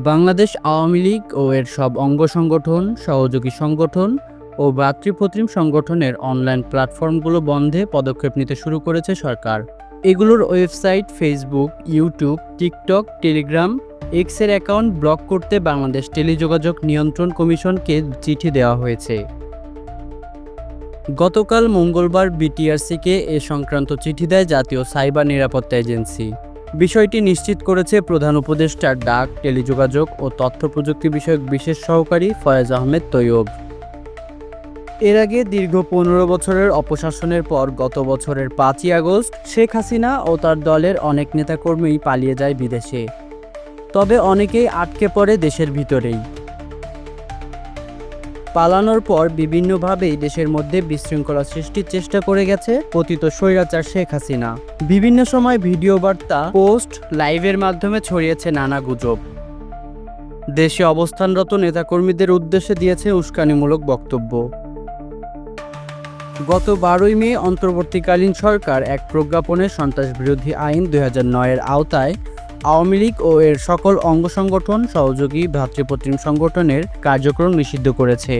বাংলাদেশ আওয়ামী লীগ ও এর সব অঙ্গ সংগঠন, সহযোগী সংগঠন ও ভ্রাতৃপ্রতিম সংগঠনের অনলাইন প্ল্যাটফর্মগুলো বন্ধে পদক্ষেপ নিতে শুরু করেছে সরকার। এগুলোর website, Facebook, YouTube, TikTok, Telegram, এক্সের অ্যাকাউন্ট ব্লক করতে বাংলাদেশ টেলিযোগাযোগ নিয়ন্ত্রণ কমিশনকে চিঠি দেওয়া হয়েছে। গতকাল মঙ্গলবার বিটিআরসিকে এ সংক্রান্ত চিঠি দেয় জাতীয় সাইবার নিরাপত্তা এজেন্সি। বিষয়টি নিশ্চিত করেছে প্রধান উপদেষ্টার ডাক, টেলিযোগাযোগ ও তথ্য প্রযুক্তি বিষয়ক বিশেষ সহকারী ফয়েজ আহমেদ তৈয়ব। এর আগে দীর্ঘ ১৫ বছরের অপশাসনের পর গত বছরের ৫ই আগস্ট শেখ হাসিনা ও তার দলের অনেক নেতাকর্মী পালিয়ে যায় বিদেশে। তবে অনেকেই আটকে পড়ে দেশের ভিতরেই। পালানোর পর বিভিন্নভাবেই দেশের মধ্যে বিশৃঙ্খলা সৃষ্টির চেষ্টা করে গেছে পতিত স্বৈরাচার শেখ হাসিনা। বিভিন্ন সময় ভিডিও বার্তা, পোস্ট, লাইভের মাধ্যমে ছড়িয়েছে নানা গুজব। দেশে অবস্থানরত নেতাকর্মীদের উদ্দেশ্যে দিয়েছে উস্কানিমূলক বক্তব্য। গত ১২ই মে অন্তর্বর্তীকালীন সরকার এক প্রজ্ঞাপনে সন্ত্রাসবিরোধী আইন ২০০৯-এর আওতায় আওয়ামী লীগ ও এর সকল অঙ্গ সংগঠন, সহযোগী ভ্রাতৃপ্রতিম সংগঠনের কার্যক্রম নিষিদ্ধ করেছে।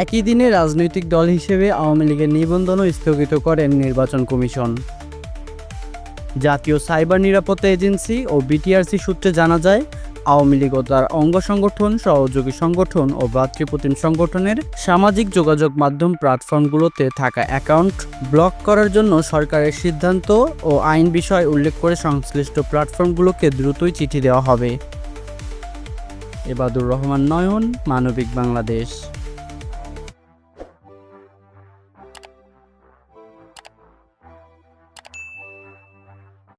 একই দিনে রাজনৈতিক দল হিসেবে আওয়ামী লীগের নিবন্ধনও স্থগিত করেন নির্বাচন কমিশন। জাতীয় সাইবার নিরাপত্তা এজেন্সি ও বিটিআরসি সূত্রে জানা যায়, আওয়ামী লীগ ও তার অঙ্গ সংগঠন, সহযোগী সংগঠন ও ভ্রাতৃপ্রতিম সংগঠনের সামাজিক যোগাযোগ মাধ্যম প্ল্যাটফর্মগুলোতে থাকা অ্যাকাউন্ট ব্লক করার জন্য সরকারের সিদ্ধান্ত ও আইন বিষয় উল্লেখ করে সংশ্লিষ্ট প্ল্যাটফর্মগুলোকে দ্রুতই চিঠি দেওয়া হবে। এবাদুর রহমান নয়ন, মানবিক বাংলাদেশ।